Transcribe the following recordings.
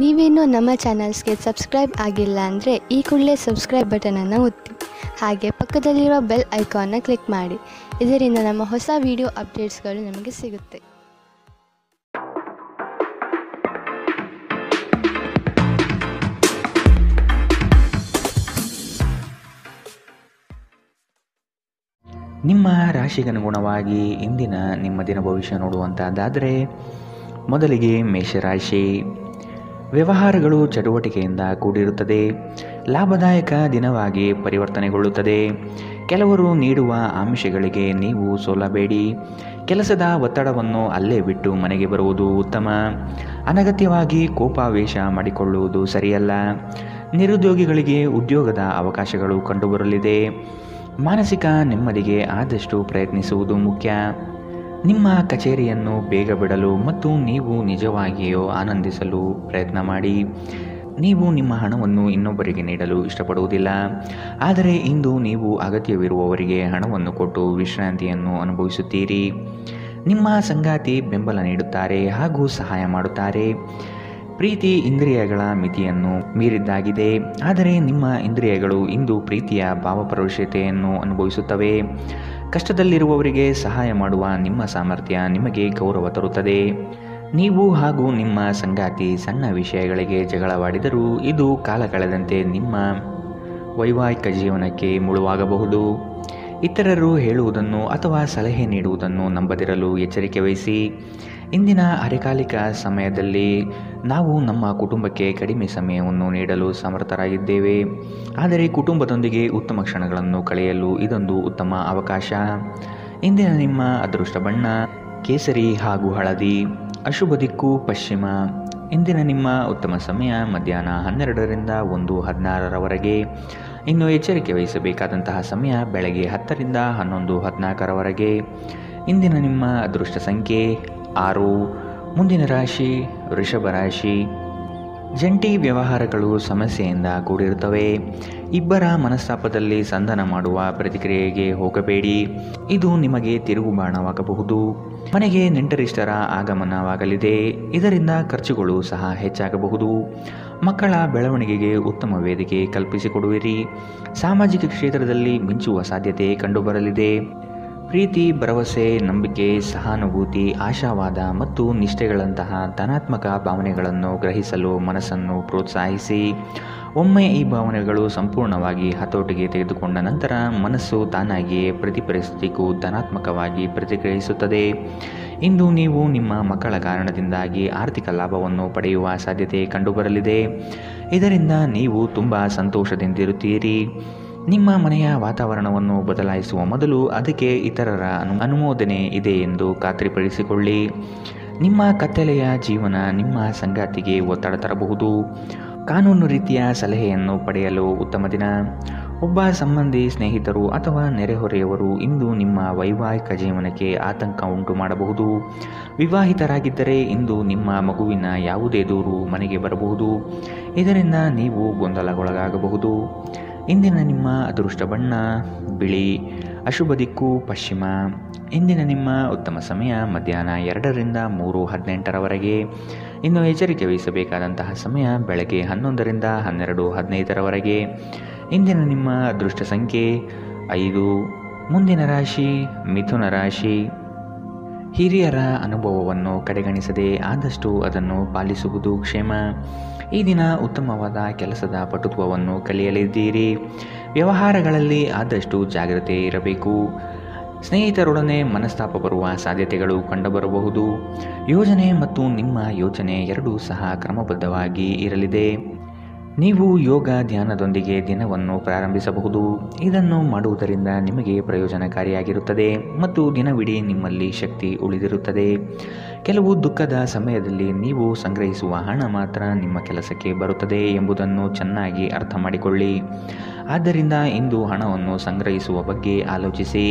ನೀವೇನೂ ನಮ್ಮ ಚಾನಲ್ಸ್ಗೆ ಸಬ್ಸ್ಕ್ರೈಬ್ ಆಗಿಲ್ಲ ಅಂದರೆ ಈ ಕೂಡಲೇ ಸಬ್ಸ್ಕ್ರೈಬ್ ಬಟನನ್ನು ಒತ್ತಿ, ಹಾಗೆ ಪಕ್ಕದಲ್ಲಿರೋ ಬೆಲ್ ಐಕಾನ್ನ ಕ್ಲಿಕ್ ಮಾಡಿ. ಇದರಿಂದ ನಮ್ಮ ಹೊಸ ವಿಡಿಯೋ ಅಪ್ಡೇಟ್ಸ್ಗಳು ನಿಮಗೆ ಸಿಗುತ್ತೆ. ನಿಮ್ಮ ರಾಶಿಗನುಗುಣವಾಗಿ ಇಂದಿನ ನಿಮ್ಮ ದಿನ ಭವಿಷ್ಯ ನೋಡುವಂಥದ್ದಾದರೆ, ಮೊದಲಿಗೆ ಮೇಷರಾಶಿ. ವ್ಯವಹಾರಗಳು ಚಟುವಟಿಕೆಯಿಂದ ಕೂಡಿರುತ್ತದೆ. ಲಾಭದಾಯಕ ದಿನವಾಗಿ ಪರಿವರ್ತನೆಗೊಳ್ಳುತ್ತದೆ. ಕೆಲವರು ನೀಡುವ ಆಮಿಷಗಳಿಗೆ ನೀವು ಸೋಲಬೇಡಿ. ಕೆಲಸದ ಒತ್ತಡವನ್ನು ಅಲ್ಲೇ ಬಿಟ್ಟು ಮನೆಗೆ ಬರುವುದು ಉತ್ತಮ. ಅನಗತ್ಯವಾಗಿ ಕೋಪಾವೇಶ ಮಾಡಿಕೊಳ್ಳುವುದು ಸರಿಯಲ್ಲ. ನಿರುದ್ಯೋಗಿಗಳಿಗೆ ಉದ್ಯೋಗದ ಅವಕಾಶಗಳು ಕಂಡುಬರಲಿದೆ. ಮಾನಸಿಕ ನೆಮ್ಮದಿಗೆ ಆದಷ್ಟು ಪ್ರಯತ್ನಿಸುವುದು ಮುಖ್ಯ. ನಿಮ್ಮ ಕಚೇರಿಯನ್ನು ಬೇಗ ಬಿಡಲು ಮತ್ತು ನೀವು ನಿಜವಾಗಿಯೂ ಆನಂದಿಸಲು ಪ್ರಯತ್ನ ಮಾಡಿ. ನೀವು ನಿಮ್ಮ ಹಣವನ್ನು ಇನ್ನೊಬ್ಬರಿಗೆ ನೀಡಲು ಇಷ್ಟಪಡುವುದಿಲ್ಲ, ಆದರೆ ಇಂದು ನೀವು ಅಗತ್ಯವಿರುವವರಿಗೆ ಹಣವನ್ನು ಕೊಟ್ಟು ವಿಶ್ರಾಂತಿಯನ್ನು ಅನುಭವಿಸುತ್ತೀರಿ. ನಿಮ್ಮ ಸಂಗಾತಿ ಬೆಂಬಲ ನೀಡುತ್ತಾರೆ ಹಾಗೂ ಸಹಾಯ ಮಾಡುತ್ತಾರೆ. ಪ್ರೀತಿ ಇಂದ್ರಿಯಗಳ ಮಿತಿಯನ್ನು ಮೀರಿದ್ದಾಗಿದೆ, ಆದರೆ ನಿಮ್ಮ ಇಂದ್ರಿಯಗಳು ಇಂದು ಪ್ರೀತಿಯ ಭಾವಪರವಶತೆಯನ್ನು ಅನುಭವಿಸುತ್ತವೆ. ಕಷ್ಟದಲ್ಲಿರುವವರಿಗೆ ಸಹಾಯ ಮಾಡುವ ನಿಮ್ಮ ಸಾಮರ್ಥ್ಯ ನಿಮಗೆ ಗೌರವ ತರುತ್ತದೆ. ನೀವು ಹಾಗೂ ನಿಮ್ಮ ಸಂಗಾತಿ ಸಣ್ಣ ವಿಷಯಗಳಿಗೆ ಜಗಳವಾಡಿದರೂ ಇದು ಕಾಲ ಕಳೆದಂತೆ ನಿಮ್ಮ ವೈವಾಹಿಕ ಜೀವನಕ್ಕೆ ಮುಳುವಾಗಬಹುದು. ಇತರರು ಹೇಳುವುದನ್ನು ಅಥವಾ ಸಲಹೆ ನೀಡುವುದನ್ನು ನಂಬದಿರಲು ಎಚ್ಚರಿಕೆ ವಹಿಸಿ. ಇಂದಿನ ಅರೆಕಾಲಿಕ ಸಮಯದಲ್ಲಿ ನಾವು ನಮ್ಮ ಕುಟುಂಬಕ್ಕೆ ಕಡಿಮೆ ಸಮಯವನ್ನು ನೀಡಲು ಸಮರ್ಥರಾಗಿದ್ದೇವೆ, ಆದರೆ ಕುಟುಂಬದೊಂದಿಗೆ ಉತ್ತಮ ಕ್ಷಣಗಳನ್ನು ಕಳೆಯಲು ಇದೊಂದು ಉತ್ತಮ ಅವಕಾಶ. ಇಂದಿನ ನಿಮ್ಮ ಅದೃಷ್ಟ ಬಣ್ಣ ಕೇಸರಿ ಹಾಗೂ ಹಳದಿ. ಅಶುಭ ದಿಕ್ಕು ಪಶ್ಚಿಮ. ಇಂದಿನ ನಿಮ್ಮ ಉತ್ತಮ ಸಮಯ ಮಧ್ಯಾಹ್ನ 12ರಿಂದ 1:16ರವರೆಗೆ. ಇನ್ನು ಎಚ್ಚರಿಕೆ ವಹಿಸಬೇಕಾದಂತಹ ಸಮಯ ಬೆಳಗ್ಗೆ 10ರಿಂದ 11:14ರವರೆಗೆ. ಇಂದಿನ ನಿಮ್ಮ ಅದೃಷ್ಟ ಸಂಖ್ಯೆ 6. ಮುಂದಿನ ರಾಶಿ ವೃಷಭ ರಾಶಿ. ಜಂಟಿ ವ್ಯವಹಾರಗಳು ಸಮಸ್ಯೆಯಿಂದ ಕೂಡಿರುತ್ತವೆ. ಇಬ್ಬರ ಮನಸ್ತಾಪದಲ್ಲಿ ಸಂಧಾನ ಮಾಡುವ ಪ್ರತಿಕ್ರಿಯೆಗೆ ಹೋಗಬೇಡಿ, ಇದು ನಿಮಗೆ ತಿರುಗುಬಾಣವಾಗಬಹುದು. ಮನೆಗೆ ನೆಂಟರಿಷ್ಟರ ಆಗಮನವಾಗಲಿದೆ, ಇದರಿಂದ ಖರ್ಚುಗಳು ಸಹ ಹೆಚ್ಚಾಗಬಹುದು. ಮಕ್ಕಳ ಬೆಳವಣಿಗೆಗೆ ಉತ್ತಮ ವೇದಿಕೆ ಕಲ್ಪಿಸಿಕೊಡುವಿರಿ. ಸಾಮಾಜಿಕ ಕ್ಷೇತ್ರದಲ್ಲಿ ಮಿಂಚುವ ಸಾಧ್ಯತೆ ಕಂಡುಬರಲಿದೆ. ಪ್ರೀತಿ, ಭರವಸೆ, ನಂಬಿಕೆ, ಸಹಾನುಭೂತಿ, ಆಶಾವಾದ ಮತ್ತು ನಿಷ್ಠೆಗಳಂತಹ ಧನಾತ್ಮಕ ಭಾವನೆಗಳನ್ನು ಗ್ರಹಿಸಲು ಮನಸ್ಸನ್ನು ಪ್ರೋತ್ಸಾಹಿಸಿ. ಒಮ್ಮೆ ಈ ಭಾವನೆಗಳು ಸಂಪೂರ್ಣವಾಗಿ ಹತೋಟಿಗೆ ತೆಗೆದುಕೊಂಡ ನಂತರ ಮನಸ್ಸು ತಾನಾಗಿಯೇ ಪ್ರತಿ ಪರಿಸ್ಥಿತಿಗೂ ಧನಾತ್ಮಕವಾಗಿ ಪ್ರತಿಕ್ರಿಯಿಸುತ್ತದೆ. ಇಂದು ನೀವು ನಿಮ್ಮ ಮಕ್ಕಳ ಕಾರಣದಿಂದಾಗಿ ಆರ್ಥಿಕ ಲಾಭವನ್ನು ಪಡೆಯುವ ಸಾಧ್ಯತೆ ಕಂಡುಬರಲಿದೆ. ಇದರಿಂದ ನೀವು ತುಂಬ ಸಂತೋಷದಿಂದಿರುತ್ತೀರಿ. ನಿಮ್ಮ ಮನೆಯ ವಾತಾವರಣವನ್ನು ಬದಲಾಯಿಸುವ ಮೊದಲು ಅದಕ್ಕೆ ಇತರರ ಅನುಮೋದನೆ ಇದೆ ಎಂದು ಖಾತ್ರಿಪಡಿಸಿಕೊಳ್ಳಿ. ನಿಮ್ಮ ಕತ್ತಲೆಯ ಜೀವನ ನಿಮ್ಮ ಸಂಗಾತಿಗೆ ಒತ್ತಡ ತರಬಹುದು. ಕಾನೂನು ರೀತಿಯ ಸಲಹೆಯನ್ನು ಪಡೆಯಲು ಉತ್ತಮ ದಿನ. ಒಬ್ಬ ಸಂಬಂಧಿ, ಸ್ನೇಹಿತರು ಅಥವಾ ನೆರೆಹೊರೆಯವರು ಇಂದು ನಿಮ್ಮ ವೈವಾಹಿಕ ಜೀವನಕ್ಕೆ ಆತಂಕ ಉಂಟು ಮಾಡಬಹುದು. ವಿವಾಹಿತರಾಗಿದ್ದರೆ ಇಂದು ನಿಮ್ಮ ಮಗುವಿನ ಯಾವುದೇ ದೂರು ಮನೆಗೆ ಬರಬಹುದು, ಇದರಿಂದ ನೀವು ಗೊಂದಲಗೊಳಗಾಗಬಹುದು. ಇಂದಿನ ನಿಮ್ಮ ಅದೃಷ್ಟ ಬಣ್ಣ ಬಿಳಿ. ಅಶುಭ ದಿಕ್ಕು ಪಶ್ಚಿಮ. ಇಂದಿನ ನಿಮ್ಮ ಉತ್ತಮ ಸಮಯ ಮಧ್ಯಾಹ್ನ 2ರಿಂದ 3:18ರವರೆಗೆ. ಇನ್ನು ಎಚ್ಚರಿಕೆ ವಹಿಸಬೇಕಾದಂತಹ ಸಮಯ ಬೆಳಗ್ಗೆ 11ರಿಂದ 12:15ರವರೆಗೆ. ಇಂದಿನ ನಿಮ್ಮ ಅದೃಷ್ಟ ಸಂಖ್ಯೆ 5. ಮುಂದಿನ ರಾಶಿ ಮಿಥುನ ರಾಶಿ. ಹಿರಿಯರ ಅನುಭವವನ್ನು ಕಡೆಗಣಿಸದೆ ಆದಷ್ಟು ಅದನ್ನು ಪಾಲಿಸುವುದು ಕ್ಷೇಮ. ಈ ದಿನ ಉತ್ತಮವಾದ ಕೆಲಸದ ಪಟುತ್ವವನ್ನು ಕಲಿಯಲಿದ್ದೀರಿ. ವ್ಯವಹಾರಗಳಲ್ಲಿ ಆದಷ್ಟು ಜಾಗ್ರತೆ ಇರಬೇಕು. ಸ್ನೇಹಿತರೊಡನೆ ಮನಸ್ತಾಪ ಬರುವ ಸಾಧ್ಯತೆಗಳು ಕಂಡುಬರಬಹುದು. ಯೋಜನೆ ಮತ್ತು ನಿಮ್ಮ ಯೋಚನೆ ಎರಡೂ ಸಹ ಕ್ರಮಬದ್ಧವಾಗಿ ಇರಲಿದೆ. ನೀವು ಯೋಗ ಧ್ಯಾನದೊಂದಿಗೆ ದಿನವನ್ನು ಪ್ರಾರಂಭಿಸಬಹುದು. ಇದನ್ನು ಮಾಡುವುದರಿಂದ ನಿಮಗೆ ಪ್ರಯೋಜನಕಾರಿಯಾಗಿರುತ್ತದೆ ಮತ್ತು ದಿನವಿಡೀ ನಿಮ್ಮಲ್ಲಿ ಶಕ್ತಿ ಉಳಿದಿರುತ್ತದೆ. ಕೆಲವು ದುಃಖದ ಸಮಯದಲ್ಲಿ ನೀವು ಸಂಗ್ರಹಿಸುವ ಹಣ ಮಾತ್ರ ನಿಮ್ಮ ಕೆಲಸಕ್ಕೆ ಬರುತ್ತದೆ ಎಂಬುದನ್ನು ಚೆನ್ನಾಗಿ ಅರ್ಥ ಮಾಡಿಕೊಳ್ಳಿ. ಆದ್ದರಿಂದ ಇಂದು ಹಣವನ್ನು ಸಂಗ್ರಹಿಸುವ ಬಗ್ಗೆ ಆಲೋಚಿಸಿ.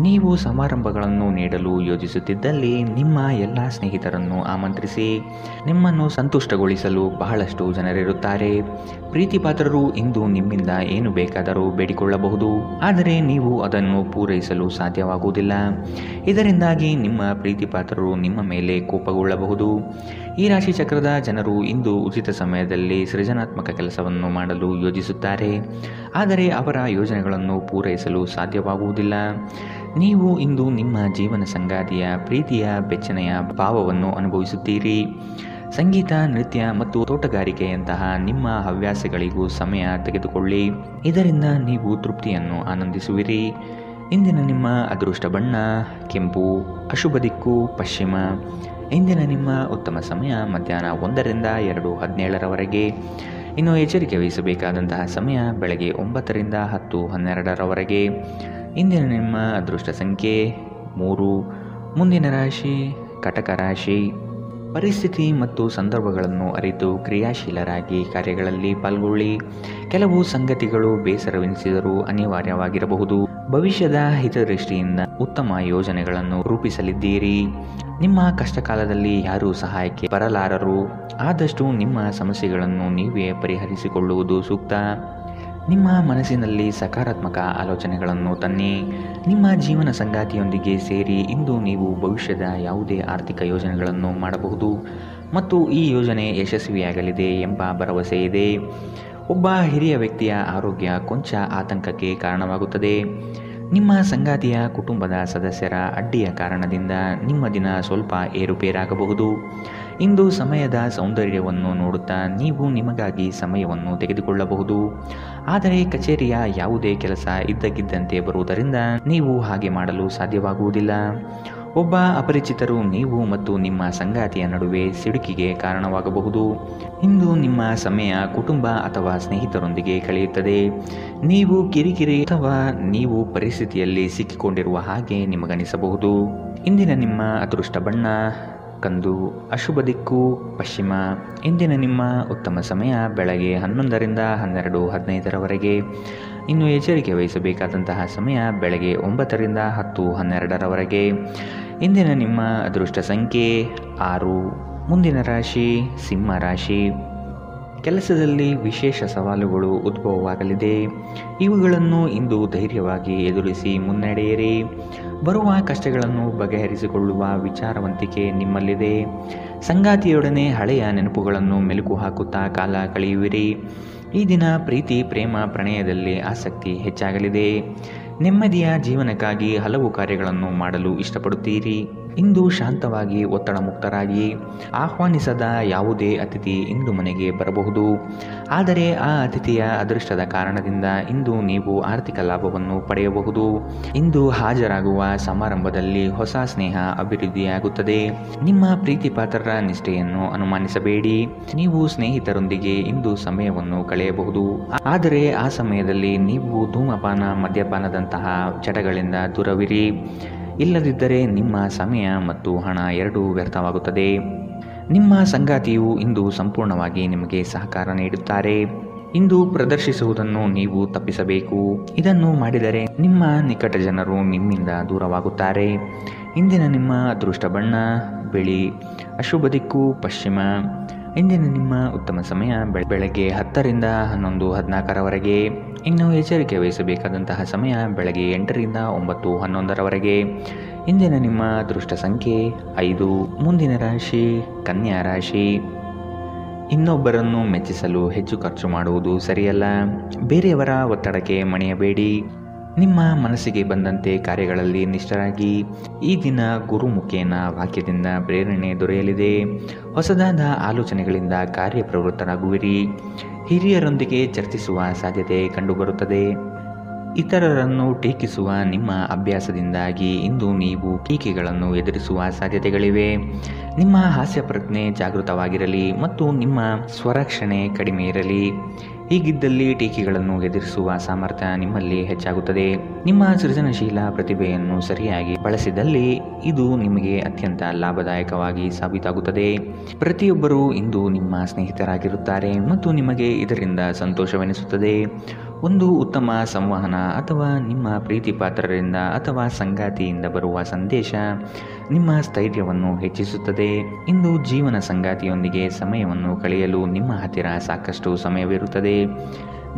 ನೀವು ಸಮಾರಂಭಗಳನ್ನು ನೀಡಲು ಯೋಜಿಸುತ್ತಿದ್ದಲ್ಲಿ ನಿಮ್ಮ ಎಲ್ಲ ಸ್ನೇಹಿತರನ್ನು ಆಮಂತ್ರಿಸಿ. ನಿಮ್ಮನ್ನು ಸಂತುಷ್ಟಗೊಳಿಸಲು ಬಹಳಷ್ಟು ಜನರಿರುತ್ತಾರೆ. ಪ್ರೀತಿಪಾತ್ರರು ಇಂದು ನಿಮ್ಮಿಂದ ಏನು ಬೇಕಾದರೂ ಬೇಡಿಕೊಳ್ಳಬಹುದು, ಆದರೆ ನೀವು ಅದನ್ನು ಪೂರೈಸಲು ಸಾಧ್ಯವಾಗುವುದಿಲ್ಲ. ಇದರಿಂದಾಗಿ ನಿಮ್ಮ ಪ್ರೀತಿಪಾತ್ರರು ನಿಮ್ಮ ಮೇಲೆ ಕೋಪಗೊಳ್ಳಬಹುದು. ಈ ರಾಶಿ ಚಕ್ರದ ಜನರು ಇಂದು ಉಚಿತ ಸಮಯದಲ್ಲಿ ಸೃಜನಾತ್ಮಕ ಕೆಲಸವನ್ನು ಮಾಡಲು ಯೋಜಿಸುತ್ತಾರೆ, ಆದರೆ ಅವರ ಯೋಜನೆಗಳನ್ನು ಪೂರೈಸಲು ಸಾಧ್ಯವಾಗುವುದಿಲ್ಲ. ನೀವು ಇಂದು ನಿಮ್ಮ ಜೀವನ ಸಂಗಾತಿಯ ಪ್ರೀತಿಯ ಬೆಚ್ಚನೆಯ ಭಾವವನ್ನು ಅನುಭವಿಸುತ್ತೀರಿ. ಸಂಗೀತ, ನೃತ್ಯ ಮತ್ತು ತೋಟಗಾರಿಕೆಯಂತಹ ನಿಮ್ಮ ಹವ್ಯಾಸಗಳಿಗೂ ಸಮಯ ತೆಗೆದುಕೊಳ್ಳಿ, ಇದರಿಂದ ನೀವು ತೃಪ್ತಿಯನ್ನು ಆನಂದಿಸುವಿರಿ. ಇಂದಿನ ನಿಮ್ಮ ಅದೃಷ್ಟ ಬಣ್ಣ ಕೆಂಪು, ಅಶುಭ ದಿಕ್ಕು ಪಶ್ಚಿಮ. ಇಂದಿನ ನಿಮ್ಮ ಉತ್ತಮ ಸಮಯ ಮಧ್ಯಾಹ್ನ 1ರಿಂದ 2:17 ಇನ್ನು ಎಚ್ಚರಿಕೆ ವಹಿಸಬೇಕಾದಂತಹ ಸಮಯ ಬೆಳಗ್ಗೆ 9ರಿಂದ 10:12 ಇಂದಿನ ನಿಮ್ಮ ಅದೃಷ್ಟ ಸಂಖ್ಯೆ 3. ಮುಂದಿನ ರಾಶಿ ಕಟಕ ರಾಶಿ. ಪರಿಸ್ಥಿತಿ ಮತ್ತು ಸಂದರ್ಭಗಳನ್ನು ಅರಿತು ಕ್ರಿಯಾಶೀಲರಾಗಿ ಕಾರ್ಯಗಳಲ್ಲಿ ಪಾಲ್ಗೊಳ್ಳಿ. ಕೆಲವು ಸಂಗತಿಗಳು ಬೇಸರವೆನಿಸಿದರೂ ಅನಿವಾರ್ಯವಾಗಿರಬಹುದು. ಭವಿಷ್ಯದ ಹಿತದೃಷ್ಟಿಯಿಂದ ಉತ್ತಮ ಯೋಜನೆಗಳನ್ನು ರೂಪಿಸಲಿದ್ದೀರಿ. ನಿಮ್ಮ ಕಷ್ಟಕಾಲದಲ್ಲಿ ಯಾರೂ ಸಹಾಯಕ್ಕೆ ಬರಲಾರರು. ಆದಷ್ಟು ನಿಮ್ಮ ಸಮಸ್ಯೆಗಳನ್ನು ನೀವೇ ಪರಿಹರಿಸಿಕೊಳ್ಳುವುದು ಸೂಕ್ತ. ನಿಮ್ಮ ಮನಸ್ಸಿನಲ್ಲಿ ಸಕಾರಾತ್ಮಕ ಆಲೋಚನೆಗಳನ್ನು ತನ್ನಿ. ನಿಮ್ಮ ಜೀವನ ಸಂಗಾತಿಯೊಂದಿಗೆ ಸೇರಿ ಇಂದು ನೀವು ಭವಿಷ್ಯದ ಯಾವುದೇ ಆರ್ಥಿಕ ಯೋಜನೆಗಳನ್ನು ಮಾಡಬಹುದು ಮತ್ತು ಈ ಯೋಜನೆ ಯಶಸ್ವಿಯಾಗಲಿದೆ ಎಂಬ ಭರವಸೆ ಇದೆ. ಒಬ್ಬ ಹಿರಿಯ ವ್ಯಕ್ತಿಯ ಆರೋಗ್ಯ ಕೊಂಚ ಆತಂಕಕ್ಕೆ ಕಾರಣವಾಗುತ್ತದೆ. ನಿಮ್ಮ ಸಂಗಾತಿಯ ಕುಟುಂಬದ ಸದಸ್ಯರ ಅಡ್ಡಿಯ ಕಾರಣದಿಂದ ನಿಮ್ಮ ದಿನ ಸ್ವಲ್ಪ ಏರುಪೇರಾಗಬಹುದು. ಇಂದು ಸಮಯದ ಸೌಂದರ್ಯವನ್ನು ನೋಡುತ್ತಾ ನೀವು ನಿಮಗಾಗಿ ಸಮಯವನ್ನು ತೆಗೆದುಕೊಳ್ಳಬಹುದು, ಆದರೆ ಕಚೇರಿಯ ಯಾವುದೇ ಕೆಲಸ ಇದ್ದಕ್ಕಿದ್ದಂತೆ ಬರುವುದರಿಂದ ನೀವು ಹಾಗೆ ಮಾಡಲು ಸಾಧ್ಯವಾಗುವುದಿಲ್ಲ. ಒಬ್ಬ ಅಪರಿಚಿತರು ನೀವು ಮತ್ತು ನಿಮ್ಮ ಸಂಗಾತಿಯ ನಡುವೆ ಸಿಡುಕಿಗೆ ಕಾರಣವಾಗಬಹುದು. ಇಂದು ನಿಮ್ಮ ಸಮಯ ಕುಟುಂಬ ಅಥವಾ ಸ್ನೇಹಿತರೊಂದಿಗೆ ಕಳೆಯುತ್ತದೆ. ನೀವು ಕಿರಿಕಿರಿ ಅಥವಾ ನೀವು ಪರಿಸ್ಥಿತಿಯಲ್ಲಿ ಸಿಕ್ಕಿಕೊಂಡಿರುವ ಹಾಗೆ ನಿಮಗನಿಸಬಹುದು. ಇಂದಿನ ನಿಮ್ಮ ಅದೃಷ್ಟ ಬಣ್ಣ ಕಂದು, ಅಶುಭ ದಿಕ್ಕು ಪಶ್ಚಿಮ. ಇಂದಿನ ನಿಮ್ಮ ಉತ್ತಮ ಸಮಯ ಬೆಳಗ್ಗೆ 11ರಿಂದ 12:15 ಇನ್ನು ಎಚ್ಚರಿಕೆ ವಹಿಸಬೇಕಾದಂತಹ ಸಮಯ ಬೆಳಗ್ಗೆ 9ರಿಂದ 10:12 ಇಂದಿನ ನಿಮ್ಮ ಅದೃಷ್ಟ ಸಂಖ್ಯೆ 6. ಮುಂದಿನ ರಾಶಿ ಸಿಂಹ ರಾಶಿ. ಕೆಲಸದಲ್ಲಿ ವಿಶೇಷ ಸವಾಲುಗಳು ಉದ್ಭವವಾಗಲಿದೆ. ಇವುಗಳನ್ನು ಇಂದು ಧೈರ್ಯವಾಗಿ ಎದುರಿಸಿ ಮುನ್ನಡೆಯಿರಿ. ಬರುವ ಕಷ್ಟಗಳನ್ನು ಬಗೆಹರಿಸಿಕೊಳ್ಳುವ ವಿಚಾರವಂತಿಕೆ ನಿಮ್ಮಲ್ಲಿದೆ. ಸಂಗಾತಿಯೊಡನೆ ಹಳೆಯ ನೆನಪುಗಳನ್ನು ಮೆಲುಕು ಹಾಕುತ್ತಾ ಕಾಲ ಕಳೆಯುವಿರಿ. ಈ ದಿನ ಪ್ರೀತಿ, ಪ್ರೇಮ, ಪ್ರಣಯದಲ್ಲಿ ಆಸಕ್ತಿ ಹೆಚ್ಚಾಗಲಿದೆ. ನೆಮ್ಮದಿಯ ಜೀವನಕ್ಕಾಗಿ ಹಲವು ಕಾರ್ಯಗಳನ್ನು ಮಾಡಲು ಇಷ್ಟಪಡುತ್ತೀರಿ. ಇಂದು ಶಾಂತವಾಗಿ ಒತ್ತಡ ಮುಕ್ತರಾಗಿ. ಆಹ್ವಾನಿಸದ ಯಾವುದೇ ಅತಿಥಿ ಇಂದು ಮನೆಗೆ ಬರಬಹುದು, ಆದರೆ ಆ ಅತಿಥಿಯ ಅದೃಷ್ಟದ ಕಾರಣದಿಂದ ಇಂದು ನೀವು ಆರ್ಥಿಕ ಲಾಭವನ್ನು ಪಡೆಯಬಹುದು. ಇಂದು ಹಾಜರಾಗುವ ಸಮಾರಂಭದಲ್ಲಿ ಹೊಸ ಸ್ನೇಹ ಅಭಿವೃದ್ಧಿಯಾಗುತ್ತದೆ. ನಿಮ್ಮ ಪ್ರೀತಿ ಪಾತ್ರರ ನಿಷ್ಠೆಯನ್ನು ಅನುಮಾನಿಸಬೇಡಿ. ನೀವು ಸ್ನೇಹಿತರೊಂದಿಗೆ ಇಂದು ಸಮಯವನ್ನು ಕಳೆಯಬಹುದು, ಆದರೆ ಆ ಸಮಯದಲ್ಲಿ ನೀವು ಧೂಮಪಾನ, ಮದ್ಯಪಾನದಂತಹ ಚಟಗಳಿಂದ ದೂರವಿರಿ. ಇಲ್ಲದಿದ್ದರೆ ನಿಮ್ಮ ಸಮಯ ಮತ್ತು ಹಣ ಎರಡೂ ವ್ಯರ್ಥವಾಗುತ್ತದೆ. ನಿಮ್ಮ ಸಂಗಾತಿಯು ಇಂದು ಸಂಪೂರ್ಣವಾಗಿ ನಿಮಗೆ ಸಹಕಾರ ನೀಡುತ್ತಾರೆ. ಇಂದು ಪ್ರದರ್ಶಿಸುವುದನ್ನು ನೀವು ತಪ್ಪಿಸಬೇಕು. ಇದನ್ನು ಮಾಡಿದರೆ ನಿಮ್ಮ ನಿಕಟ ಜನರು ನಿಮ್ಮಿಂದ ದೂರವಾಗುತ್ತಾರೆ. ಇಂದಿನ ನಿಮ್ಮ ಅದೃಷ್ಟ ಬಣ್ಣ ಬಿಳಿ, ಅಶುಭ ದಿಕ್ಕು ಪಶ್ಚಿಮ. ಇಂದಿನ ನಿಮ್ಮ ಉತ್ತಮ ಸಮಯ ಬೆಳಗ್ಗೆ 10ರಿಂದ 11:14 ಇನ್ನು ಎಚ್ಚರಿಕೆ ವಹಿಸಬೇಕಾದಂತಹ ಸಮಯ ಬೆಳಗ್ಗೆ 8ರಿಂದ 9:11 ಇಂದಿನ ನಿಮ್ಮ ಅದೃಷ್ಟ ಸಂಖ್ಯೆ 5. ಮುಂದಿನ ರಾಶಿ ಕನ್ಯಾ ರಾಶಿ. ಇನ್ನೊಬ್ಬರನ್ನು ಮೆಚ್ಚಿಸಲು ಹೆಚ್ಚು ಖರ್ಚು ಮಾಡುವುದು ಸರಿಯಲ್ಲ. ಬೇರೆಯವರ ಒತ್ತಡಕ್ಕೆ ಮಣಿಯಬೇಡಿ. ನಿಮ್ಮ ಮನಸ್ಸಿಗೆ ಬಂದಂತೆ ಕಾರ್ಯಗಳಲ್ಲಿ ನಿಷ್ಠರಾಗಿ. ಈ ದಿನ ಗುರುಮುಖೇನ ವಾಕ್ಯದಿಂದ ಪ್ರೇರಣೆ ದೊರೆಯಲಿದೆ. ಹೊಸದಾದ ಆಲೋಚನೆಗಳಿಂದ ಕಾರ್ಯಪ್ರವೃತ್ತರಾಗುವಿರಿ. ಹಿರಿಯರೊಂದಿಗೆ ಚರ್ಚಿಸುವ ಸಾಧ್ಯತೆ ಕಂಡುಬರುತ್ತದೆ. ಇತರರನ್ನು ಟೀಕಿಸುವ ನಿಮ್ಮ ಅಭ್ಯಾಸದಿಂದಾಗಿ ಇಂದು ನೀವು ಟೀಕೆಗಳನ್ನು ಎದುರಿಸುವ ಸಾಧ್ಯತೆಗಳಿವೆ. ನಿಮ್ಮ ಹಾಸ್ಯ ಪ್ರಜ್ಞೆ ಜಾಗೃತವಾಗಿರಲಿ ಮತ್ತು ನಿಮ್ಮ ಸ್ವರಕ್ಷಣೆ ಕಡಿಮೆ ಇರಲಿ. ಹೀಗಿದ್ದಲ್ಲಿ ಟೀಕೆಗಳನ್ನು ಎದುರಿಸುವ ಸಾಮರ್ಥ್ಯ ನಿಮ್ಮಲ್ಲಿ ಹೆಚ್ಚಾಗುತ್ತದೆ. ನಿಮ್ಮ ಸೃಜನಶೀಲ ಪ್ರತಿಭೆಯನ್ನು ಸರಿಯಾಗಿ ಬಳಸಿದಲ್ಲಿ ಇದು ನಿಮಗೆ ಅತ್ಯಂತ ಲಾಭದಾಯಕವಾಗಿ ಸಾಬೀತಾಗುತ್ತದೆ. ಪ್ರತಿಯೊಬ್ಬರೂ ಇಂದು ನಿಮ್ಮ ಸ್ನೇಹಿತರಾಗಿರುತ್ತಾರೆ ಮತ್ತು ನಿಮಗೆ ಇದರಿಂದ ಸಂತೋಷವೆನಿಸುತ್ತದೆ. ಒಂದು ಉತ್ತಮ ಸಂವಹನ ಅಥವಾ ನಿಮ್ಮ ಪ್ರೀತಿ ಪಾತ್ರರಿಂದ ಅಥವಾ ಸಂಗಾತಿಯಿಂದ ಬರುವ ಸಂದೇಶ ನಿಮ್ಮ ಸ್ಥೈರ್ಯವನ್ನು ಹೆಚ್ಚಿಸುತ್ತದೆ. ಇಂದು ಜೀವನ ಸಂಗಾತಿಯೊಂದಿಗೆ ಸಮಯವನ್ನು ಕಳೆಯಲು ನಿಮ್ಮ ಹತ್ತಿರ ಸಾಕಷ್ಟು ಸಮಯವಿರುತ್ತದೆ.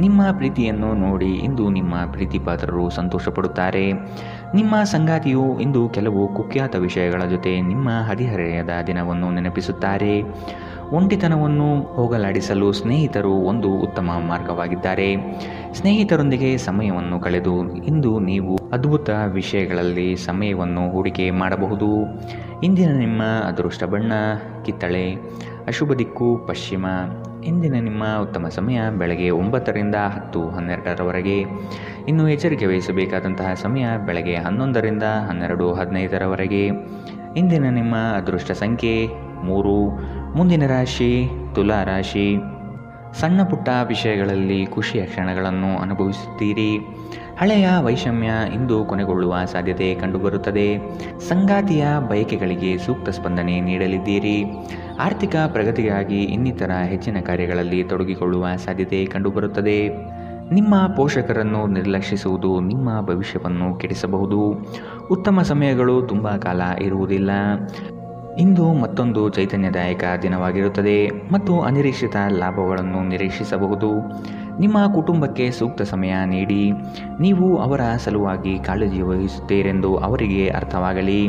ನಿಮ್ಮ ಪ್ರೀತಿಯನ್ನು ನೋಡಿ ಇಂದು ನಿಮ್ಮ ಪ್ರೀತಿಪಾತ್ರರು ಸಂತೋಷಪಡುತ್ತಾರೆ. ನಿಮ್ಮ ಸಂಗಾತಿಯು ಇಂದು ಕೆಲವು ಕುಖ್ಯಾತ ವಿಷಯಗಳ ಜೊತೆ ನಿಮ್ಮ ಹದಿಹರೆಯದ ದಿನವನ್ನು ನೆನಪಿಸುತ್ತಾರೆ. ಒಂಟಿತನವನ್ನು ಹೋಗಲಾಡಿಸಲು ಸ್ನೇಹಿತರು ಒಂದು ಉತ್ತಮ ಮಾರ್ಗವಾಗಿದ್ದಾರೆ. ಸ್ನೇಹಿತರೊಂದಿಗೆ ಸಮಯವನ್ನು ಕಳೆದು ಇಂದು ನೀವು ಅದ್ಭುತ ವಿಷಯಗಳಲ್ಲಿ ಸಮಯವನ್ನು ಹೂಡಿಕೆ ಮಾಡಬಹುದು. ಇಂದಿನ ನಿಮ್ಮ ಅದೃಷ್ಟ ಬಣ್ಣ ಕಿತ್ತಳೆ, ಅಶುಭ ದಿಕ್ಕು ಪಶ್ಚಿಮ. ಇಂದಿನ ನಿಮ್ಮ ಉತ್ತಮ ಸಮಯ ಬೆಳಗ್ಗೆ 9ರಿಂದ 10:12ರವರೆಗೆ. ಇನ್ನು ಎಚ್ಚರಿಕೆ ವಹಿಸಬೇಕಾದಂತಹ ಸಮಯ ಬೆಳಗ್ಗೆ 11ರಿಂದ 12:15ರವರೆಗೆ. ಇಂದಿನ ನಿಮ್ಮ ಅದೃಷ್ಟ ಸಂಖ್ಯೆ 3. ಮುಂದಿನ ರಾಶಿ ತುಲಾ ರಾಶಿ. ಸಣ್ಣ ಪುಟ್ಟ ವಿಷಯಗಳಲ್ಲಿ ಖುಷಿಯ ಕ್ಷಣಗಳನ್ನು ಅನುಭವಿಸುತ್ತೀರಿ. ಹಳೆಯ ವೈಷಮ್ಯ ಇಂದು ಕೊನೆಗೊಳ್ಳುವ ಸಾಧ್ಯತೆ ಕಂಡುಬರುತ್ತದೆ. ಸಂಗಾತಿಯ ಬಯಕೆಗಳಿಗೆ ಸೂಕ್ತ ಸ್ಪಂದನೆ ನೀಡಲಿದ್ದೀರಿ. ಆರ್ಥಿಕ ಪ್ರಗತಿಗಾಗಿ ಇನ್ನಿತರ ಹೆಚ್ಚಿನ ಕಾರ್ಯಗಳಲ್ಲಿ ತೊಡಗಿಕೊಳ್ಳುವ ಸಾಧ್ಯತೆ ಕಂಡುಬರುತ್ತದೆ. ನಿಮ್ಮ ಪೋಷಕರನ್ನು ನಿರ್ಲಕ್ಷಿಸುವುದು ನಿಮ್ಮ ಭವಿಷ್ಯವನ್ನು ಕೆಡಿಸಬಹುದು. ಉತ್ತಮ ಸಮಯಗಳು ತುಂಬ ಕಾಲ ಇರುವುದಿಲ್ಲ. ಇಂದು ಮತ್ತೊಂದು ಚೈತನ್ಯದಾಯಕ ದಿನವಾಗಿರುತ್ತದೆ ಮತ್ತು ಅನಿರೀಕ್ಷಿತ ಲಾಭಗಳನ್ನು ನಿರೀಕ್ಷಿಸಬಹುದು. ನಿಮ್ಮ ಕುಟುಂಬಕ್ಕೆ ಸೂಕ್ತ ಸಮಯ ನೀಡಿ. ನೀವು ಅವರ ಸಲುವಾಗಿ ಕಾಳಜಿ ವಹಿಸುತ್ತೀರೆಂದು ಅವರಿಗೆ ಅರ್ಥವಾಗಲಿ.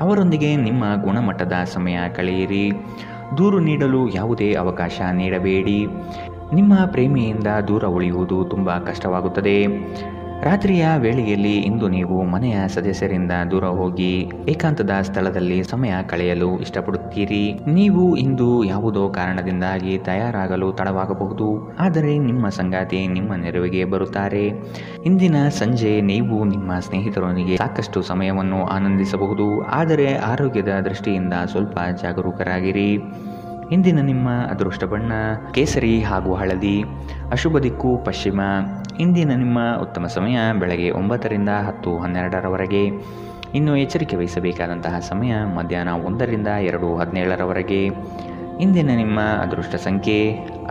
ಅವರೊಂದಿಗೆ ನಿಮ್ಮ ಗುಣಮಟ್ಟದ ಸಮಯ ಕಳೆಯಿರಿ. ದೂರು ನೀಡಲು ಯಾವುದೇ ಅವಕಾಶ ನೀಡಬೇಡಿ. ನಿಮ್ಮ ಪ್ರೇಮಿಯಿಂದ ದೂರ ಉಳಿಯುವುದು ತುಂಬ ಕಷ್ಟವಾಗುತ್ತದೆ. ರಾತ್ರಿಯ ವೇಳೆಯಲ್ಲಿ ಇಂದು ನೀವು ಮನೆಯ ಸದಸ್ಯರಿಂದ ದೂರ ಹೋಗಿ ಏಕಾಂತದ ಸ್ಥಳದಲ್ಲಿ ಸಮಯ ಕಳೆಯಲು ಇಷ್ಟಪಡುತ್ತೀರಿ. ನೀವು ಇಂದು ಯಾವುದೋ ಕಾರಣದಿಂದಾಗಿ ತಯಾರಾಗಲು ತಡವಾಗಬಹುದು, ಆದರೆ ನಿಮ್ಮ ಸಂಗಾತಿ ನಿಮ್ಮ ನೆರವಿಗೆ ಬರುತ್ತಾರೆ. ಇಂದಿನ ಸಂಜೆ ನೀವು ನಿಮ್ಮ ಸ್ನೇಹಿತರೊಂದಿಗೆ ಸಾಕಷ್ಟು ಸಮಯವನ್ನು ಆನಂದಿಸಬಹುದು, ಆದರೆ ಆರೋಗ್ಯದ ದೃಷ್ಟಿಯಿಂದ ಸ್ವಲ್ಪ ಜಾಗರೂಕರಾಗಿರಿ. ಇಂದಿನ ನಿಮ್ಮ ಅದೃಷ್ಟ ಬಣ್ಣ ಕೇಸರಿ ಹಾಗೂ ಹಳದಿ, ಅಶುಭ ದಿಕ್ಕು ಪಶ್ಚಿಮ. ಇಂದಿನ ನಿಮ್ಮ ಉತ್ತಮ ಸಮಯ ಬೆಳಗ್ಗೆ 9ರಿಂದ 10:12ರವರೆಗೆ. ಇನ್ನು ಎಚ್ಚರಿಕೆ ವಹಿಸಬೇಕಾದಂತಹ ಸಮಯ ಮಧ್ಯಾಹ್ನ 1ರಿಂದ 2:17ರವರೆಗೆ. ಇಂದಿನ ನಿಮ್ಮ ಅದೃಷ್ಟ ಸಂಖ್ಯೆ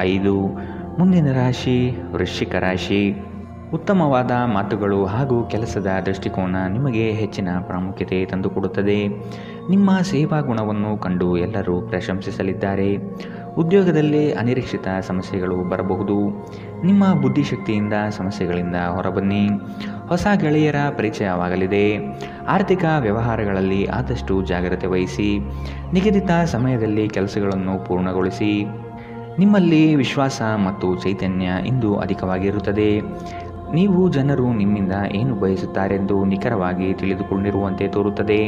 5. ಮುಂದಿನ ರಾಶಿ ವೃಶ್ಚಿಕ ರಾಶಿ. ಉತ್ತಮವಾದ ಮಾತುಗಳು ಹಾಗೂ ಕೆಲಸದ ದೃಷ್ಟಿಕೋನ ನಿಮಗೆ ಹೆಚ್ಚಿನ ಪ್ರಾಮುಖ್ಯತೆ ತಂದುಕೊಡುತ್ತದೆ. ನಿಮ್ಮ ಸೇವಾ ಗುಣವನ್ನು ಕಂಡು ಎಲ್ಲರೂ ಪ್ರಶಂಸಿಸಲಿದ್ದಾರೆ. ಉದ್ಯೋಗದಲ್ಲಿ ಅನಿರೀಕ್ಷಿತ ಸಮಸ್ಯೆಗಳು ಬರಬಹುದು. ನಿಮ್ಮ ಬುದ್ಧಿಶಕ್ತಿಯಿಂದ ಸಮಸ್ಯೆಗಳಿಂದ ಹೊರಬನ್ನಿ. ಹೊಸ ಗೆಳೆಯರ ಪರಿಚಯವಾಗಲಿದೆ. ಆರ್ಥಿಕ ವ್ಯವಹಾರಗಳಲ್ಲಿ ಆದಷ್ಟು ಜಾಗ್ರತೆ ವಹಿಸಿ. ನಿಗದಿತ ಸಮಯದಲ್ಲಿ ಕೆಲಸಗಳನ್ನು ಪೂರ್ಣಗೊಳಿಸಿ. ನಿಮ್ಮಲ್ಲಿ ವಿಶ್ವಾಸ ಮತ್ತು ಚೈತನ್ಯ ಇಂದು ಅಧಿಕವಾಗಿರುತ್ತದೆ. ನೀವು ಜನರು ನಿಮ್ಮಿಂದ ಏನು ಬಯಸುತ್ತಾರೆಂದು ನಿಖರವಾಗಿ ತಿಳಿದುಕೊಂಡಿರುವಂತೆ ತೋರುತ್ತದೆ.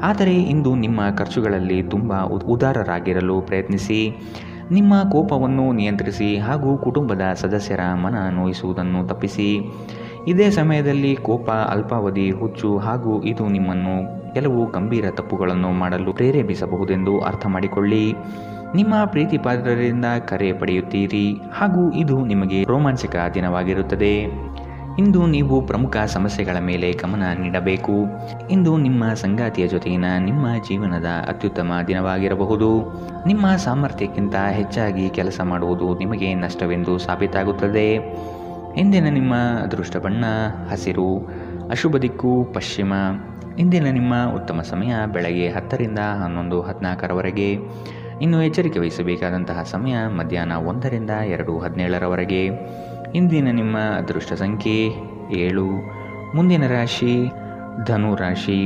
ಆದರೆ ಇಂದು ನಿಮ್ಮ ಖರ್ಚುಗಳಲ್ಲಿ ತುಂಬ ಉದಾರರಾಗಿರಲು ಪ್ರಯತ್ನಿಸಿ. ನಿಮ್ಮ ಕೋಪವನ್ನು ನಿಯಂತ್ರಿಸಿ ಹಾಗೂ ಕುಟುಂಬದ ಸದಸ್ಯರ ಮನ ನೋಯಿಸುವುದನ್ನು ತಪ್ಪಿಸಿ. ಇದೇ ಸಮಯದಲ್ಲಿ ಕೋಪ ಅಲ್ಪಾವಧಿ ಹುಚ್ಚು ಹಾಗೂ ಇದು ನಿಮ್ಮನ್ನು ಕೆಲವು ಗಂಭೀರ ತಪ್ಪುಗಳನ್ನು ಮಾಡಲು ಪ್ರೇರೇಪಿಸಬಹುದೆಂದು ಅರ್ಥ ಮಾಡಿಕೊಳ್ಳಿ. ನಿಮ್ಮ ಪ್ರೀತಿಪಾತ್ರರಿಂದ ಕರೆ ಪಡೆಯುತ್ತೀರಿ ಹಾಗೂ ಇದು ನಿಮಗೆ ರೋಮಾಂಚಕ ದಿನವಾಗಿರುತ್ತದೆ. ಇಂದು ನೀವು ಪ್ರಮುಖ ಸಮಸ್ಯೆಗಳ ಮೇಲೆ ಗಮನ ನೀಡಬೇಕು. ಇಂದು ನಿಮ್ಮ ಸಂಗಾತಿಯ ಜೊತೆಗಿನ ನಿಮ್ಮ ಜೀವನದ ಅತ್ಯುತ್ತಮ ದಿನವಾಗಿರಬಹುದು. ನಿಮ್ಮ ಸಾಮರ್ಥ್ಯಕ್ಕಿಂತ ಹೆಚ್ಚಾಗಿ ಕೆಲಸ ಮಾಡುವುದು ನಿಮಗೆ ನಷ್ಟವೆಂದು ಸಾಬೀತಾಗುತ್ತದೆ. ಇಂದಿನ ನಿಮ್ಮ ಅದೃಷ್ಟ ಬಣ್ಣ ಹಸಿರು, ಅಶುಭ ದಿಕ್ಕು ಪಶ್ಚಿಮ. ಇಂದಿನ ನಿಮ್ಮ ಉತ್ತಮ ಸಮಯ ಬೆಳಗ್ಗೆ 10ರಿಂದ 11:14ರವರೆಗೆ. ಇನ್ನು ಎಚ್ಚರಿಕೆ ವಹಿಸಬೇಕಾದಂತಹ ಸಮಯ ಮಧ್ಯಾಹ್ನ 1ರಿಂದ 2:17ರವರೆಗೆ. ಇಂದಿನ ನಿಮ್ಮ ಅದೃಷ್ಟ ಸಂಖ್ಯೆ 7. ಮುಂದಿನ ರಾಶಿ ಧನು ರಾಶಿ.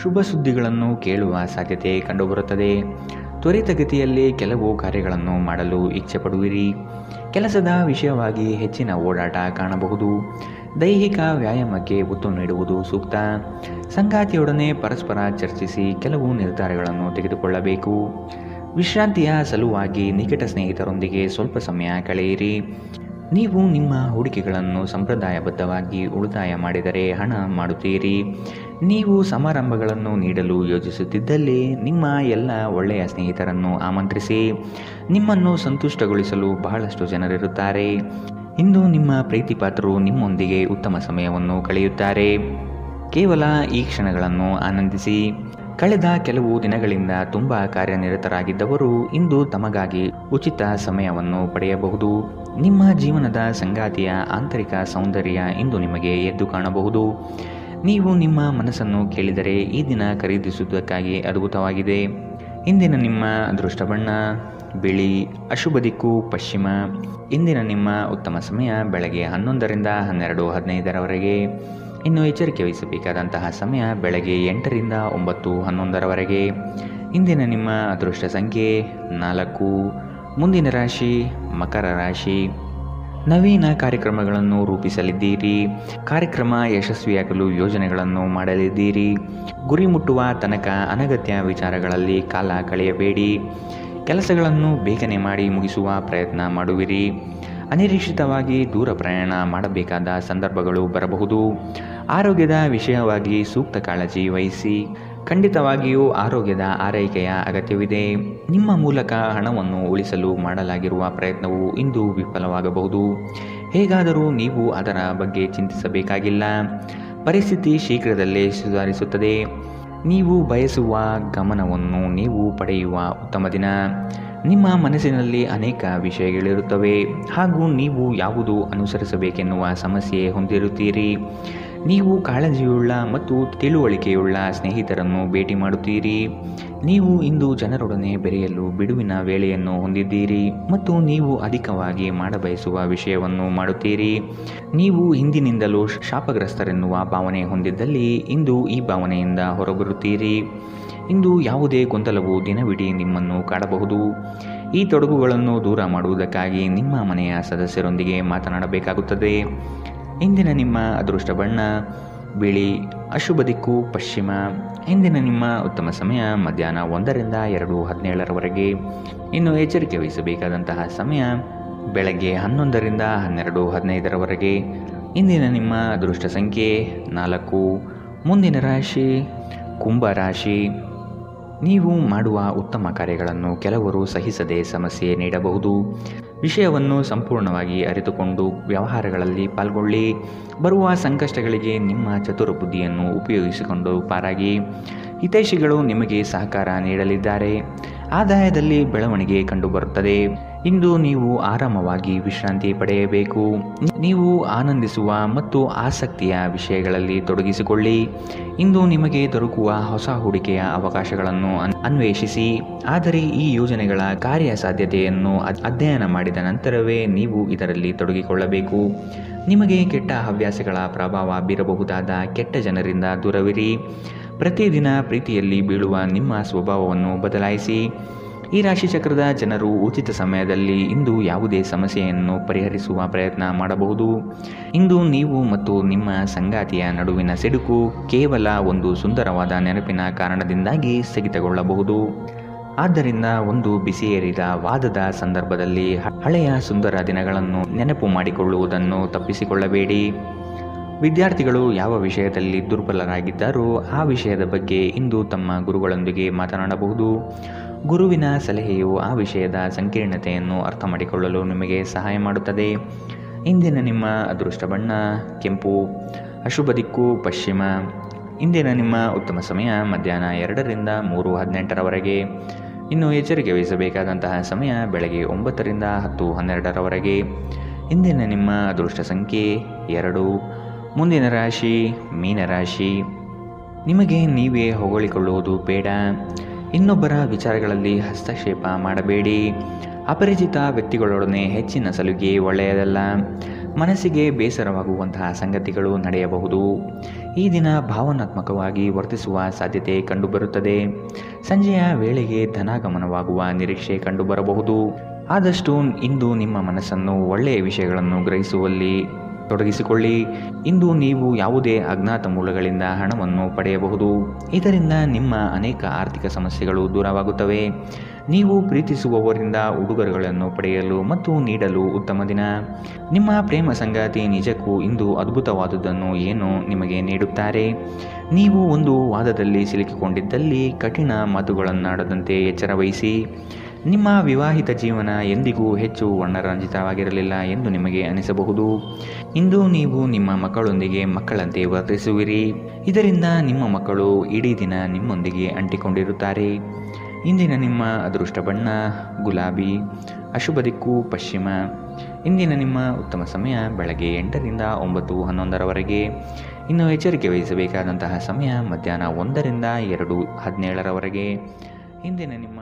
ಶುಭ ಸುದ್ದಿಗಳನ್ನು ಕೇಳುವ ಸಾಧ್ಯತೆ ಕಂಡುಬರುತ್ತದೆ. ತ್ವರಿತಗತಿಯಲ್ಲಿ ಕೆಲವು ಕಾರ್ಯಗಳನ್ನು ಮಾಡಲು ಇಚ್ಛೆ ಪಡುವಿರಿ. ಕೆಲಸದ ವಿಷಯವಾಗಿ ಹೆಚ್ಚಿನ ಓಡಾಟ ಕಾಣಬಹುದು. ದೈಹಿಕ ವ್ಯಾಯಾಮಕ್ಕೆ ಒತ್ತು ನೀಡುವುದು ಸೂಕ್ತ. ಸಂಗಾತಿಯೊಡನೆ ಪರಸ್ಪರ ಚರ್ಚಿಸಿ ಕೆಲವು ನಿರ್ಧಾರಗಳನ್ನು ತೆಗೆದುಕೊಳ್ಳಬೇಕು. ವಿಶ್ರಾಂತಿಯ ಸಲುವಾಗಿ ನಿಕಟ ಸ್ನೇಹಿತರೊಂದಿಗೆ ಸ್ವಲ್ಪ ಸಮಯ ಕಳೆಯಿರಿ. ನೀವು ನಿಮ್ಮ ಹೂಡಿಕೆಗಳನ್ನು ಸಂಪ್ರದಾಯಬದ್ಧವಾಗಿ ಉಳಿತಾಯ ಮಾಡಿದರೆ ಹಣ ಮಾಡುತ್ತೀರಿ. ನೀವು ಸಮಾರಂಭಗಳನ್ನು ನೀಡಲು ಯೋಜಿಸುತ್ತಿದ್ದಲ್ಲಿ ನಿಮ್ಮ ಎಲ್ಲ ಒಳ್ಳೆಯ ಸ್ನೇಹಿತರನ್ನು ಆಮಂತ್ರಿಸಿ. ನಿಮ್ಮನ್ನು ಸಂತುಷ್ಟಗೊಳಿಸಲು ಬಹಳಷ್ಟು ಜನರಿರುತ್ತಾರೆ. ಇಂದು ನಿಮ್ಮ ಪ್ರೀತಿಪಾತ್ರರು ನಿಮ್ಮೊಂದಿಗೆ ಉತ್ತಮ ಸಮಯವನ್ನು ಕಳೆಯುತ್ತಾರೆ. ಕೇವಲ ಈ ಕ್ಷಣಗಳನ್ನು ಆನಂದಿಸಿ. ಕಳೆದ ಕೆಲವು ದಿನಗಳಿಂದ ತುಂಬ ಕಾರ್ಯನಿರತರಾಗಿದ್ದವರು ಇಂದು ತಮಗಾಗಿ ಉಚಿತ ಸಮಯವನ್ನು ಪಡೆಯಬಹುದು. ನಿಮ್ಮ ಜೀವನದ ಸಂಗಾತಿಯ ಆಂತರಿಕ ಸೌಂದರ್ಯ ಇಂದು ನಿಮಗೆ ಎದ್ದು ಕಾಣಬಹುದು. ನೀವು ನಿಮ್ಮ ಮನಸ್ಸನ್ನು ಕೇಳಿದರೆ ಈ ದಿನ ಖರೀದಿಸುವುದಕ್ಕಾಗಿ ಅದ್ಭುತವಾಗಿದೆ. ಇಂದಿನ ನಿಮ್ಮ ಅದೃಷ್ಟ ಬಣ್ಣ ಬಿಳಿ. ಅಶುಭ ದಿಕ್ಕು ಪಶ್ಚಿಮ. ಇಂದಿನ ನಿಮ್ಮ ಉತ್ತಮ ಸಮಯ ಬೆಳಗ್ಗೆ 11ರಿಂದ 12:15ರವರೆಗೆ. ಇನ್ನು ಎಚ್ಚರಿಕೆ ವಹಿಸಬೇಕಾದಂತಹ ಸಮಯ ಬೆಳಗ್ಗೆ 8ರಿಂದ 9:11ರವರೆಗೆ. ಇಂದಿನ ನಿಮ್ಮ ಅದೃಷ್ಟ ಸಂಖ್ಯೆ 4. ಮುಂದಿನ ರಾಶಿ ಮಕರ ರಾಶಿ. ನವೀನ ಕಾರ್ಯಕ್ರಮಗಳನ್ನು ರೂಪಿಸಲಿದ್ದೀರಿ. ಕಾರ್ಯಕ್ರಮ ಯಶಸ್ವಿಯಾಗಲು ಯೋಜನೆಗಳನ್ನು ಮಾಡಲಿದ್ದೀರಿ. ಗುರಿ ಮುಟ್ಟುವ ತನಕ ಅನಗತ್ಯ ವಿಚಾರಗಳಲ್ಲಿ ಕಾಲ ಕಳೆಯಬೇಡಿ. ಕೆಲಸಗಳನ್ನು ಬೇಗನೆ ಮಾಡಿ ಮುಗಿಸುವ ಪ್ರಯತ್ನ ಮಾಡುವಿರಿ. ಅನಿರೀಕ್ಷಿತವಾಗಿ ದೂರ ಪ್ರಯಾಣ ಮಾಡಬೇಕಾದ ಸಂದರ್ಭಗಳು ಬರಬಹುದು. ಆರೋಗ್ಯದ ವಿಷಯವಾಗಿ ಸೂಕ್ತ ಕಾಳಜಿ ವಹಿಸಿ. ಖಂಡಿತವಾಗಿಯೂ ಆರೋಗ್ಯದ ಆರೈಕೆಯ ಅಗತ್ಯವಿದೆ. ನಿಮ್ಮ ಮೂಲಕ ಹಣವನ್ನು ಉಳಿಸಲು ಮಾಡಲಾಗಿರುವ ಪ್ರಯತ್ನವು ಇಂದು ವಿಫಲವಾಗಬಹುದು. ಹೇಗಾದರೂ ನೀವು ಅದರ ಬಗ್ಗೆ ಚಿಂತಿಸಬೇಕಾಗಿಲ್ಲ. ಪರಿಸ್ಥಿತಿ ಶೀಘ್ರದಲ್ಲೇ ಸುಧಾರಿಸುತ್ತದೆ. ನೀವು ಬಯಸುವ ಗಮನವನ್ನು ನೀವು ಪಡೆಯುವ ಉತ್ತಮ ದಿನ. ನಿಮ್ಮ ಮನಸ್ಸಿನಲ್ಲಿ ಅನೇಕ ವಿಷಯಗಳಿರುತ್ತವೆ ಹಾಗೂ ನೀವು ಯಾವುದು ಅನುಸರಿಸಬೇಕೆನ್ನುವ ಸಮಸ್ಯೆ ಹೊಂದಿರುತ್ತೀರಿ. ನೀವು ಕಾಳಜಿಯುಳ್ಳ ಮತ್ತು ತಿಳುವಳಿಕೆಯುಳ್ಳ ಸ್ನೇಹಿತರನ್ನು ಭೇಟಿ ಮಾಡುತ್ತೀರಿ. ನೀವು ಇಂದು ಜನರೊಡನೆ ಬೆರೆಯಲು ಬಿಡುವಿನ ವೇಳೆಯನ್ನು ಹೊಂದಿದ್ದೀರಿ ಮತ್ತು ನೀವು ಅಧಿಕವಾಗಿ ಮಾಡಬಯಸುವ ವಿಷಯವನ್ನು ಮಾಡುತ್ತೀರಿ. ನೀವು ಹಿಂದಿನಿಂದಲೂ ಶಾಪಗ್ರಸ್ತರೆನ್ನುವ ಭಾವನೆ ಹೊಂದಿದ್ದಲ್ಲಿ ಇಂದು ಈ ಭಾವನೆಯಿಂದ ಹೊರಬರುತ್ತೀರಿ. ಇಂದು ಯಾವುದೇ ಗೊಂದಲವು ದಿನವಿಡೀ ನಿಮ್ಮನ್ನು ಕಾಡಬಹುದು. ಈ ತೊಡಗುಗಳನ್ನು ದೂರ ಮಾಡುವುದಕ್ಕಾಗಿ ನಿಮ್ಮ ಮನೆಯ ಸದಸ್ಯರೊಂದಿಗೆ ಮಾತನಾಡಬೇಕಾಗುತ್ತದೆ. ಇಂದಿನ ನಿಮ್ಮ ಅದೃಷ್ಟ ಬಣ್ಣ ಬಿಳಿ. ಅಶುಭ ದಿಕ್ಕು ಪಶ್ಚಿಮ. ಇಂದಿನ ನಿಮ್ಮ ಉತ್ತಮ ಸಮಯ ಮಧ್ಯಾಹ್ನ 1ರಿಂದ 2:17ರವರೆಗೆ. ಇನ್ನು ಎಚ್ಚರಿಕೆ ವಹಿಸಬೇಕಾದಂತಹ ಸಮಯ ಬೆಳಗ್ಗೆ 11ರಿಂದ 12:15ರವರೆಗೆ. ಇಂದಿನ ನಿಮ್ಮ ಅದೃಷ್ಟ ಸಂಖ್ಯೆ 4. ಮುಂದಿನ ರಾಶಿ ಕುಂಭ ರಾಶಿ. ನೀವು ಮಾಡುವ ಉತ್ತಮ ಕಾರ್ಯಗಳನ್ನು ಕೆಲವರು ಸಹಿಸದೆ ಸಮಸ್ಯೆ ನೀಡಬಹುದು. ವಿಷಯವನ್ನು ಸಂಪೂರ್ಣವಾಗಿ ಅರಿತುಕೊಂಡು ವ್ಯವಹಾರಗಳಲ್ಲಿ ಪಾಲ್ಗೊಳ್ಳಿ. ಬರುವ ಸಂಕಷ್ಟಗಳಿಗೆ ನಿಮ್ಮ ಚತುರ ಬುದ್ಧಿಯನ್ನು ಉಪಯೋಗಿಸಿಕೊಂಡು ಪಾರಾಗಿ. ಹಿತೈಷಿಗಳು ನಿಮಗೆ ಸಹಕಾರ ನೀಡಲಿದ್ದಾರೆ. ಆದಾಯದಲ್ಲಿ ಬೆಳವಣಿಗೆ ಕಂಡುಬರುತ್ತದೆ. ಇಂದು ನೀವು ಆರಾಮವಾಗಿ ವಿಶ್ರಾಂತಿ ಪಡೆಯಬೇಕು. ನೀವು ಆನಂದಿಸುವ ಮತ್ತು ಆಸಕ್ತಿಯ ವಿಷಯಗಳಲ್ಲಿ ತೊಡಗಿಸಿಕೊಳ್ಳಿ. ಇಂದು ನಿಮಗೆ ದೊರಕುವ ಹೊಸ ಹೂಡಿಕೆಯ ಅವಕಾಶಗಳನ್ನು ಅನ್ವೇಷಿಸಿ. ಆದರೆ ಈ ಯೋಜನೆಗಳ ಕಾರ್ಯಸಾಧ್ಯತೆಯನ್ನು ಅಧ್ಯಯನ ಮಾಡಿದ ನಂತರವೇ ನೀವು ಇದರಲ್ಲಿ ತೊಡಗಿಕೊಳ್ಳಬೇಕು. ನಿಮಗೆ ಕೆಟ್ಟ ಹವ್ಯಾಸಗಳ ಪ್ರಭಾವ ಬೀರಬಹುದಾದ ಕೆಟ್ಟ ಜನರಿಂದ ದೂರವಿರಿ. ಪ್ರತಿದಿನ ಪ್ರೀತಿಯಲ್ಲಿ ಬೀಳುವ ನಿಮ್ಮ ಸ್ವಭಾವವನ್ನು ಬದಲಾಯಿಸಿ. ಈ ರಾಶಿಚಕ್ರದ ಜನರು ಉಚಿತ ಸಮಯದಲ್ಲಿ ಇಂದು ಯಾವುದೇ ಸಮಸ್ಯೆಯನ್ನು ಪರಿಹರಿಸುವ ಪ್ರಯತ್ನ ಮಾಡಬಹುದು. ಇಂದು ನೀವು ಮತ್ತು ನಿಮ್ಮ ಸಂಗಾತಿಯ ನಡುವಿನ ಸಿಡುಕು ಕೇವಲ ಒಂದು ಸುಂದರವಾದ ನೆನಪಿನ ಕಾರಣದಿಂದಾಗಿ ಸ್ಥಗಿತಗೊಳ್ಳಬಹುದು. ಆದ್ದರಿಂದ ಒಂದು ಬಿಸಿಯೇರಿದ ವಾದದ ಸಂದರ್ಭದಲ್ಲಿ ಹಳೆಯ ಸುಂದರ ದಿನಗಳನ್ನು ನೆನಪು ಮಾಡಿಕೊಳ್ಳುವುದನ್ನು ತಪ್ಪಿಸಿಕೊಳ್ಳಬೇಡಿ. ವಿದ್ಯಾರ್ಥಿಗಳು ಯಾವ ವಿಷಯದಲ್ಲಿ ದುರ್ಬಲರಾಗಿದ್ದಾರೋ ಆ ವಿಷಯದ ಬಗ್ಗೆ ಇಂದು ತಮ್ಮ ಗುರುಗಳೊಂದಿಗೆ ಮಾತನಾಡಬಹುದು. ಗುರುವಿನ ಸಲಹೆಯು ಆ ವಿಷಯದ ಸಂಕೀರ್ಣತೆಯನ್ನು ಅರ್ಥ ಮಾಡಿಕೊಳ್ಳಲು ನಿಮಗೆ ಸಹಾಯ ಮಾಡುತ್ತದೆ. ಇಂದಿನ ನಿಮ್ಮ ಅದೃಷ್ಟ ಬಣ್ಣ ಕೆಂಪು. ಅಶುಭ ದಿಕ್ಕು ಪಶ್ಚಿಮ. ಇಂದಿನ ನಿಮ್ಮ ಉತ್ತಮ ಸಮಯ ಮಧ್ಯಾಹ್ನ 2ರಿಂದ 3:18ರವರೆಗೆ. ಇನ್ನು ಎಚ್ಚರಿಕೆ ವಹಿಸಬೇಕಾದಂತಹ ಸಮಯ ಬೆಳಗ್ಗೆ 9ರಿಂದ 10:12ರವರೆಗೆ. ಇಂದಿನ ನಿಮ್ಮ ಅದೃಷ್ಟ ಸಂಖ್ಯೆ 2. ಮುಂದಿನ ರಾಶಿ ಮೀನರಾಶಿ. ನಿಮಗೆ ನೀವೇ ಹೊಗಳಿಕೊಳ್ಳುವುದು ಬೇಡ. ಇನ್ನೊಬ್ಬರ ವಿಚಾರಗಳಲ್ಲಿ ಹಸ್ತಕ್ಷೇಪ ಮಾಡಬೇಡಿ. ಅಪರಿಚಿತ ವ್ಯಕ್ತಿಗಳೊಡನೆ ಹೆಚ್ಚಿನ ಸಲುಗೆ ಒಳ್ಳೆಯದಲ್ಲ. ಮನಸ್ಸಿಗೆ ಬೇಸರವಾಗುವಂತಹ ಸಂಗತಿಗಳು ನಡೆಯಬಹುದು. ಈ ದಿನ ಭಾವನಾತ್ಮಕವಾಗಿ ವರ್ತಿಸುವ ಸಾಧ್ಯತೆ ಕಂಡುಬರುತ್ತದೆ. ಸಂಜೆಯ ವೇಳೆಗೆ ಧನಾಗಮನವಾಗುವ ನಿರೀಕ್ಷೆ ಕಂಡುಬರಬಹುದು. ಆದಷ್ಟು ಇಂದು ನಿಮ್ಮ ಮನಸ್ಸನ್ನು ಒಳ್ಳೆಯ ವಿಷಯಗಳನ್ನು ಗ್ರಹಿಸುವಲ್ಲಿ ತೊಡಗಿಸಿಕೊಳ್ಳಿ. ಇಂದು ನೀವು ಯಾವುದೇ ಅಜ್ಞಾತ ಮೂಲಗಳಿಂದ ಹಣವನ್ನು ಪಡೆಯಬಹುದು. ಇದರಿಂದ ನಿಮ್ಮ ಅನೇಕ ಆರ್ಥಿಕ ಸಮಸ್ಯೆಗಳು ದೂರವಾಗುತ್ತವೆ. ನೀವು ಪ್ರೀತಿಸುವವರಿಂದ ಉಡುಗೊರೆಗಳನ್ನು ಪಡೆಯಲು ಮತ್ತು ನೀಡಲು ಉತ್ತಮ ದಿನ. ನಿಮ್ಮ ಪ್ರೇಮ ಸಂಗಾತಿ ನಿಜಕ್ಕೂ ಇಂದು ಅದ್ಭುತವಾದುದನ್ನು ಏನೋ ನಿಮಗೆ ನೀಡುತ್ತಾರೆ. ನೀವು ಒಂದು ವಾದದಲ್ಲಿ ಸಿಲುಕಿಕೊಂಡಿದ್ದಲ್ಲಿ ಕಠಿಣ ಮಾತುಗಳನ್ನಾಡದಂತೆ ಎಚ್ಚರ ವಹಿಸಿ. ನಿಮ್ಮ ವಿವಾಹಿತ ಜೀವನ ಎಂದಿಗೂ ಹೆಚ್ಚು ವರ್ಣರಂಜಿತವಾಗಿರಲಿಲ್ಲ ಎಂದು ನಿಮಗೆ ಅನಿಸಬಹುದು. ಇಂದು ನೀವು ನಿಮ್ಮ ಮಕ್ಕಳೊಂದಿಗೆ ಮಕ್ಕಳಂತೆ ವರ್ತಿಸುವಿರಿ. ಇದರಿಂದ ನಿಮ್ಮ ಮಕ್ಕಳು ಇಡೀ ದಿನ ನಿಮ್ಮೊಂದಿಗೆ ಅಂಟಿಕೊಂಡಿರುತ್ತಾರೆ. ಇಂದಿನ ನಿಮ್ಮ ಅದೃಷ್ಟ ಬಣ್ಣ ಗುಲಾಬಿ. ಅಶುಭ ದಿಕ್ಕು ಪಶ್ಚಿಮ. ಇಂದಿನ ನಿಮ್ಮ ಉತ್ತಮ ಸಮಯ ಬೆಳಗ್ಗೆ 8ರಿಂದ 9:11ರವರೆಗೆ. ಇನ್ನು ಎಚ್ಚರಿಕೆ ವಹಿಸಬೇಕಾದಂತಹ ಸಮಯ ಮಧ್ಯಾಹ್ನ 1ರಿಂದ 2:17ರವರೆಗೆ. ಇಂದಿನ ನಿಮ್ಮ